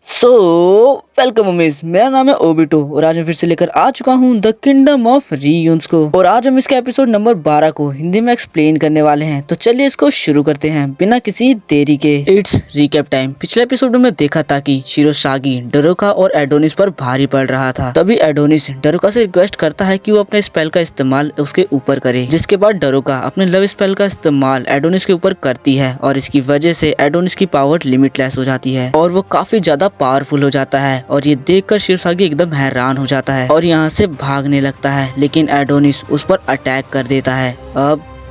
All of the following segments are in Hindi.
सो वेलकम उमेश, मेरा नाम है ओबिटो और आज मैं फिर से लेकर आ चुका हूँ द किंगडम ऑफ रीयून्स को। और आज हम इसके एपिसोड नंबर 12 को हिंदी में एक्सप्लेन करने वाले हैं। तो चलिए इसको शुरू करते हैं बिना किसी देरी के। It's recap time. पिछले एपिसोड में देखा था कि शिरोसागी डरोका और एडोनिस पर भारी पड़ रहा था। तभी एडोनिस डरोका से रिक्वेस्ट करता है कि वो अपने स्पेल का इस्तेमाल उसके ऊपर करे, जिसके बाद डरोका अपने लव स्पेल का इस्तेमाल एडोनिस के ऊपर करती है और इसकी वजह से एडोनिस की पावर लिमिटलेस हो जाती है और वो काफी ज्यादा पावरफुल हो जाता है। और ये देखकर शिरोसागी एकदम हैरान हो जाता है और यहाँ से भागने लगता है, लेकिन एडोनिस उस पर अटैक कर देता है।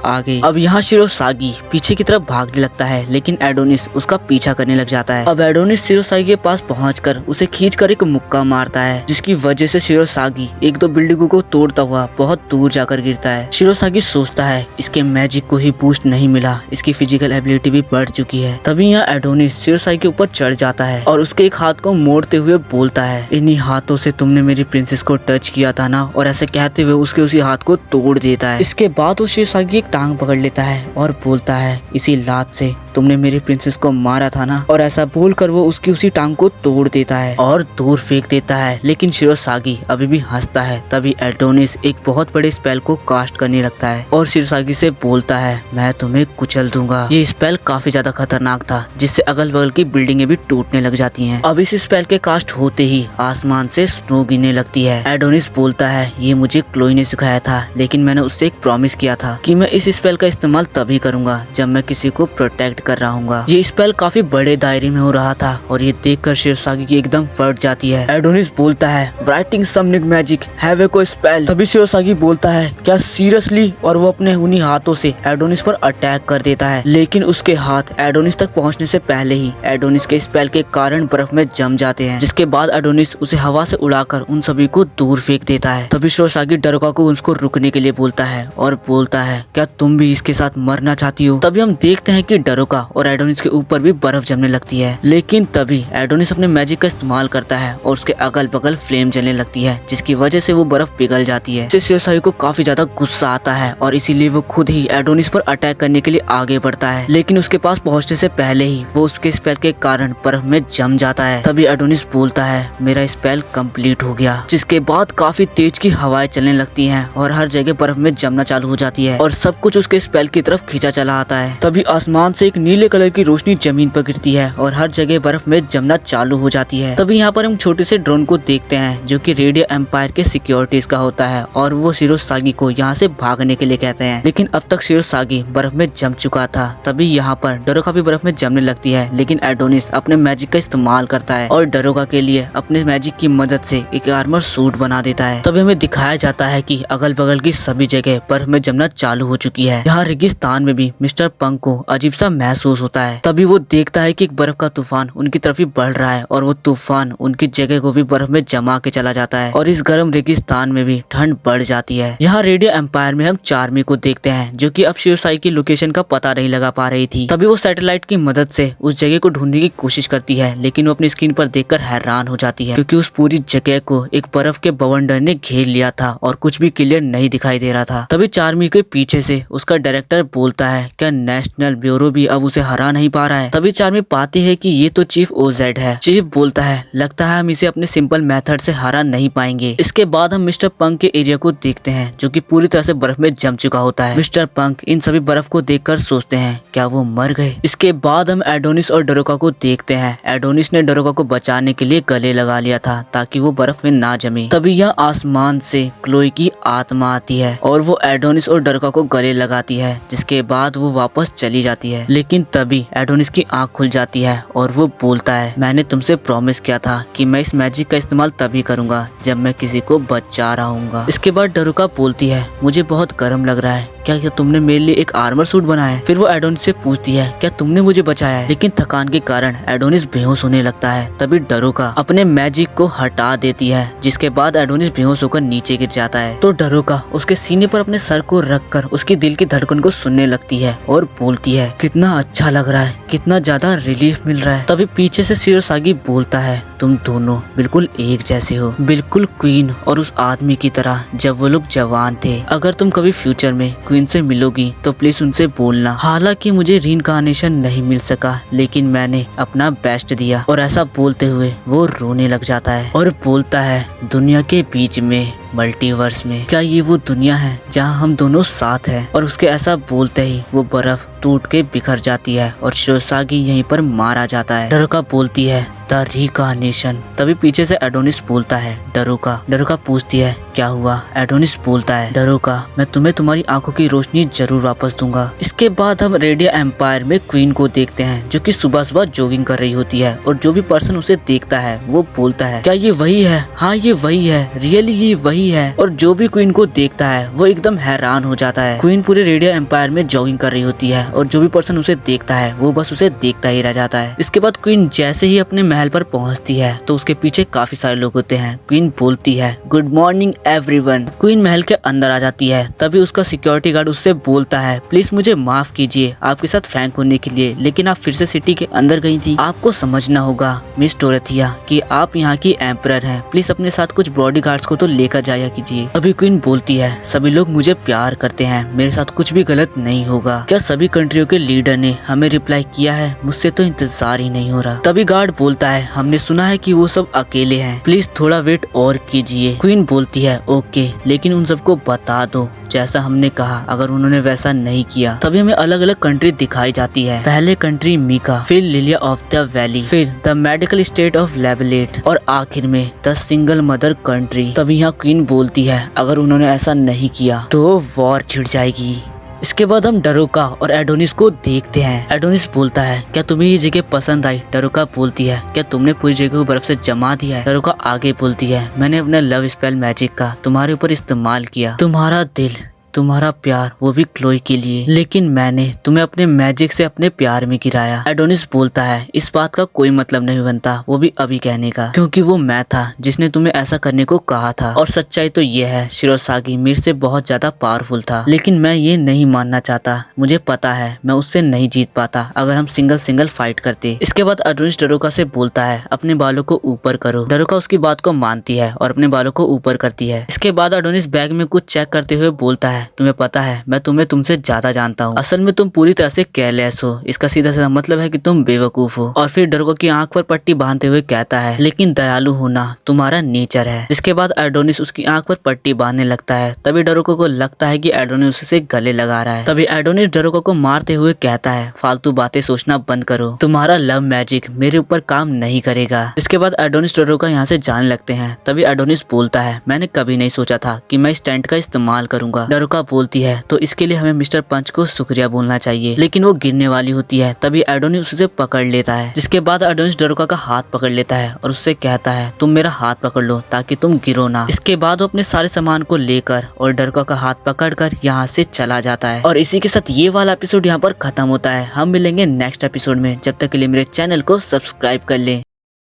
अब यहाँ शिरोसागी पीछे की तरफ भागने लगता है, लेकिन एडोनिस उसका पीछा करने लग जाता है। अब एडोनिस शिरोसागी के पास पहुंचकर उसे खींचकर एक मुक्का मारता है, जिसकी वजह से शिरोसागी एक दो बिल्डिंगों को तोड़ता हुआ बहुत दूर जाकर गिरता है। शिरोसागी सोचता है इसके मैजिक को ही बूस्ट नहीं मिला, इसकी फिजिकल एबिलिटी भी बढ़ चुकी है। तभी यहाँ एडोनिस शिरोसागी के ऊपर चढ़ जाता है और उसके एक हाथ को मोड़ते हुए बोलता है, इन्हीं हाथों से तुमने मेरी प्रिंसेस को टच किया था ना। और ऐसे कहते हुए उसके उसी हाथ को तोड़ देता है। इसके बाद वो शिरोसागी टांग पकड़ लेता है और बोलता है, इसी लात से तुमने मेरी प्रिंसेस को मारा था ना। और ऐसा बोलकर वो उसकी उसी टांग को तोड़ देता है और दूर फेंक देता है, लेकिन शिरोसागी अभी भी हंसता है। तभी एडोनिस एक बहुत बड़े स्पेल को कास्ट करने लगता है और शिरोसागी से बोलता है, मैं तुम्हें कुचल दूंगा। ये स्पेल काफी ज्यादा खतरनाक था, जिससे अगल बगल की बिल्डिंगें भी टूटने लग जाती हैं। अब इस स्पेल के कास्ट होते ही आसमान से स्नो गिरने लगती है। एडोनिस बोलता है, ये मुझे क्लोई ने सिखाया था, लेकिन मैंने उससे एक प्रॉमिस किया था कि मैं इस स्पेल का इस्तेमाल तभी करूंगा जब मैं किसी को प्रोटेक्ट कर रहा हूँ। ये स्पेल काफी बड़े दायरे में हो रहा था और ये देखकर शिरोसागी की एकदम फट जाती है। एडोनिस बोलता है, राइटिंग समनिक मैजिक हैव ए को स्पेल। तभी शिरोसागी बोलता है, क्या सीरियसली? और वो अपने उन्हीं हाथों से एडोनिस पर अटैक कर देता है, लेकिन उसके हाथ एडोनिस तक पहुंचने से पहले ही एडोनिस के स्पेल के कारण बर्फ में जम जाते हैं, जिसके बाद एडोनिस उसे हवा से उड़ाकर उन सभी को दूर फेंक देता है। तभी शिरोसागी डरोका को उसको रुकने के लिए बोलता है और बोलता है, क्या तुम भी इसके साथ मरना चाहती हो? तभी हम देखते हैं कि डरोका और एडोनिस के ऊपर भी बर्फ जमने लगती है, लेकिन तभी एडोनिस अपने मैजिक का इस्तेमाल करता है और उसके अगल बगल फ्लेम जलने लगती है, जिसकी वजह से वो बर्फ पिघल जाती है। इससे शिरोसागी को काफी ज्यादा गुस्सा आता है और इसीलिए वो खुद ही एडोनिस पर अटैक करने के लिए आगे बढ़ता है, लेकिन उसके पास पहुंचने से पहले ही वो उसके स्पेल के कारण बर्फ में जम जाता है। तभी एडोनिस बोलता है, मेरा स्पेल कंप्लीट हो गया। जिसके बाद काफी तेज की हवाएं चलने लगती हैं और हर जगह बर्फ में जमना चालू हो जाती है और सब कुछ उसके स्पेल की तरफ खींचा चला आता है। तभी आसमान से एक नीले कलर की रोशनी जमीन पर गिरती है और हर जगह बर्फ में जमना चालू हो जाती है। तभी यहाँ पर हम छोटे से ड्रोन को देखते हैं, जो कि रेडियो एम्पायर के सिक्योरिटीज का होता है और वो शिरोसागी को यहाँ से भागने के लिए कहते हैं, लेकिन अब तक शिरोसागी बर्फ में जम चुका था। तभी यहाँ पर डरोका भी बर्फ में जमने लगती है, लेकिन एडोनिस अपने मैजिक का इस्तेमाल करता है और डरोका के लिए अपने मैजिक की मदद से एक आर्मर सूट बना देता है। तभी हमें दिखाया जाता है कि अगल बगल की सभी जगह बर्फ में जमना चालू हो चुकी है। यहाँ रेगिस्तान में भी मिस्टर पंक को अजीब सा महसूस होता है। तभी वो देखता है कि एक बर्फ का तूफान उनकी तरफ ही बढ़ रहा है और वो तूफान उनकी जगह को भी बर्फ में जमा के चला जाता है और इस गर्म रेगिस्तान में भी ठंड बढ़ जाती है। यहाँ रेडियो एम्पायर में हम चार्मी को देखते हैं, जो कि अब शिरोसागी की लोकेशन का पता नहीं लगा पा रही थी। तभी वो सैटेलाइट की मदद से उस जगह को ढूंढने की कोशिश करती है, लेकिन वो अपनी स्क्रीन पर देखकर हैरान हो जाती है, क्योंकि उस पूरी जगह को एक बर्फ के बवंडर ने घेर लिया था और कुछ भी क्लियर नहीं दिखाई दे रहा था। तभी चार्मी के पीछे से उसका डायरेक्टर बोलता है, क्या नेशनल ब्यूरो भी अब उसे हरा नहीं पा रहा है? तभी चार्मी पाती है कि ये तो चीफ ओजेड है। चीफ बोलता है, लगता है हम इसे अपने सिंपल मेथड से हरा नहीं पाएंगे। इसके बाद हम मिस्टर पंक के एरिया को देखते हैं, जो कि पूरी तरह से बर्फ में जम चुका होता है। मिस्टर पंक इन सभी बर्फ को देखकर सोचते हैं, क्या वो मर गए? इसके बाद हम एडोनिस और डरोका को देखते हैं। एडोनिस ने डरोका को बचाने के लिए गले लगा लिया था ताकि वो बर्फ में ना जमे। तभी यह आसमान से क्लोई की आत्मा आती है और वो एडोनिस और डरोका को गले लगाती है, जिसके बाद वो वापस चली जाती है। लेकिन तभी एडोनिस की आंख खुल जाती है और वो बोलता है, मैंने तुमसे प्रॉमिस किया था कि मैं इस मैजिक का इस्तेमाल तभी करूंगा जब मैं किसी को बचा रहूंगा। इसके बाद डरोका बोलती है, मुझे बहुत गर्म लग रहा है, क्या तुमने मेरे लिए एक आर्मर सूट बनाया है? फिर वो एडोनिस से पूछती है, क्या तुमने मुझे बचाया है? लेकिन थकान के कारण एडोनिस बेहोश होने लगता है। तभी डरोका अपने मैजिक को हटा देती है, जिसके बाद एडोनिस बेहोश होकर नीचे गिर जाता है। तो डरोका उसके सीने पर अपने सर को रखकर उसकी दिल की धड़कन को सुनने लगती है और बोलती है, कितना कितना अच्छा लग रहा है, कितना ज्यादा रिलीफ मिल रहा है। तभी पीछे से शिरोसागी बोलता है, तुम दोनों बिल्कुल एक जैसे हो, बिल्कुल क्वीन और उस आदमी की तरह जब वो लोग जवान थे। अगर तुम कभी फ्यूचर में क्वीन से मिलोगी तो प्लीज उनसे बोलना। हालांकि मुझे रीइंकार्नेशन नहीं मिल सका, लेकिन मैंने अपना बेस्ट दिया। और ऐसा बोलते हुए वो रोने लग जाता है और बोलता है, दुनिया के बीच में, मल्टीवर्स में, क्या ये वो दुनिया है जहाँ हम दोनों साथ हैं? और उसके ऐसा बोलते ही वो बर्फ टूट के बिखर जाती है और शिरोसागी यहीं पर मारा जाता है। डरुका बोलती है, द रीइंकार्नेशन। तभी पीछे से एडोनिस बोलता है, डरुका पूछती है, क्या हुआ? एडोनिस बोलता है, डरुका, मैं तुम्हें तुम्हारी आंखों की रोशनी जरूर वापस दूंगा। इसके बाद हम रेडिया एम्पायर में क्वीन को देखते हैं, जो कि सुबह सुबह जॉगिंग कर रही होती है। और जो भी पर्सन उसे देखता है वो बोलता है, क्या ये वही है? हाँ ये वही है, रियली ये वही है। और जो भी क्वीन को देखता है वो एकदम हैरान हो जाता है। क्वीन पूरे रेडिया एम्पायर में जॉगिंग कर रही होती है और जो भी पर्सन उसे देखता है वो बस उसे देखता ही रह जाता है। इसके बाद क्वीन जैसे ही अपने महल पर पहुंचती है तो उसके पीछे काफी सारे लोग होते हैं। क्वीन बोलती है, गुड मॉर्निंग एवरीवन। क्वीन महल के अंदर आ जाती है। तभी उसका सिक्योरिटी गार्ड उससे बोलता है, प्लीज मुझे माफ कीजिए आपके साथ फ्रैंक होने के लिए, लेकिन आप फिर से सिटी के अंदर गई थी। आपको समझना होगा मिस डोरेथिया कि आप यहाँ की एम्परर हैं। प्लीज अपने साथ कुछ बॉडीगार्ड्स को तो लेकर जाया कीजिए। अभी क्वीन बोलती है, सभी लोग मुझे प्यार करते हैं, मेरे साथ कुछ भी गलत नहीं होगा। क्या सभी कंट्रियों के लीडर ने हमें रिप्लाई किया है? मुझसे तो इंतजार ही नहीं हो रहा। तभी गार्ड बोलता है, हमने सुना है कि वो सब अकेले हैं, प्लीज थोड़ा वेट और कीजिए। क्वीन बोलती है, ओके, लेकिन उन सबको बता दो जैसा हमने कहा, अगर उन्होंने वैसा नहीं किया। तभी हमें अलग अलग कंट्री दिखाई जाती है। पहले कंट्री मीका, फिर लिलिया ऑफ द वैली, फिर द मेडिकल स्टेट ऑफ लेवलेट और आखिर में द सिंगल मदर कंट्री। तभी यहाँ क्वीन बोलती है, अगर उन्होंने ऐसा नहीं किया तो वॉर छिड़ जाएगी। इसके बाद हम डरुका और एडोनिस को देखते हैं। एडोनिस बोलता है, क्या तुम्हें ये जगह पसंद आई? डरुका बोलती है, क्या तुमने पूरी जगह को बर्फ से जमा दिया है? डरुका आगे बोलती है, मैंने अपने लव स्पेल मैजिक का तुम्हारे ऊपर इस्तेमाल किया। तुम्हारा दिल, तुम्हारा प्यार, वो भी क्लोई के लिए, लेकिन मैंने तुम्हें अपने मैजिक से अपने प्यार में गिराया। एडोनिस बोलता है, इस बात का कोई मतलब नहीं बनता, वो भी अभी कहने का, क्योंकि वो मैं था जिसने तुम्हें ऐसा करने को कहा था। और सच्चाई तो ये है, शिरोसागी मेरे से बहुत ज्यादा पावरफुल था, लेकिन मैं ये नहीं मानना चाहता। मुझे पता है मैं उससे नहीं जीत पाता अगर हम सिंगल फाइट करते। इसके बाद एडोनिस डरुका से बोलता है, अपने बालों को ऊपर करो। डरुका उसकी बात को मानती है और अपने बालों को ऊपर करती है। इसके बाद एडोनिस बैग में कुछ चेक करते हुए बोलता है, तुम्हें पता है मैं तुम्हें तुमसे ज्यादा जानता हूँ। असल में तुम पूरी तरह से केयरलेस हो। इसका सीधा सीधा मतलब है कि तुम बेवकूफ हो। और फिर डरुका की आंख पर पट्टी बांधते हुए कहता है, लेकिन दयालु होना तुम्हारा नेचर है। जिसके बाद एडोनिस उसकी आंख पर पट्टी बांधने लगता है। तभी डरुका को लगता है कि एडोनिस उसे गले लगा रहा है। तभी एडोनिस डरुका को मारते हुए कहता है, फालतू बातें सोचना बंद करो, तुम्हारा लव मैजिक मेरे ऊपर काम नहीं करेगा। इसके बाद एडोनिस डरुका यहाँ से जाने लगते हैं। तभी एडोनिस बोलता है, मैंने कभी नहीं सोचा था कि मैं इस टेंट का इस्तेमाल करूंगा। डरुका बोलती है, तो इसके लिए हमें मिस्टर पंच को शुक्रिया बोलना चाहिए। लेकिन वो गिरने वाली होती है। तभी एडोनिस उसे पकड़ लेता है। जिसके बाद एडोनिस डरुका का हाथ पकड़ लेता है और उससे कहता है, तुम मेरा हाथ पकड़ लो ताकि तुम गिरो ना। इसके बाद वो अपने सारे सामान को लेकर और डरुका का हाथ पकड़कर यहाँ से चला जाता है। और इसी के साथ ये वाला एपिसोड यहाँ पर खत्म होता है। हम मिलेंगे नेक्स्ट एपिसोड में। जब तक के लिए मेरे चैनल को सब्सक्राइब कर लें।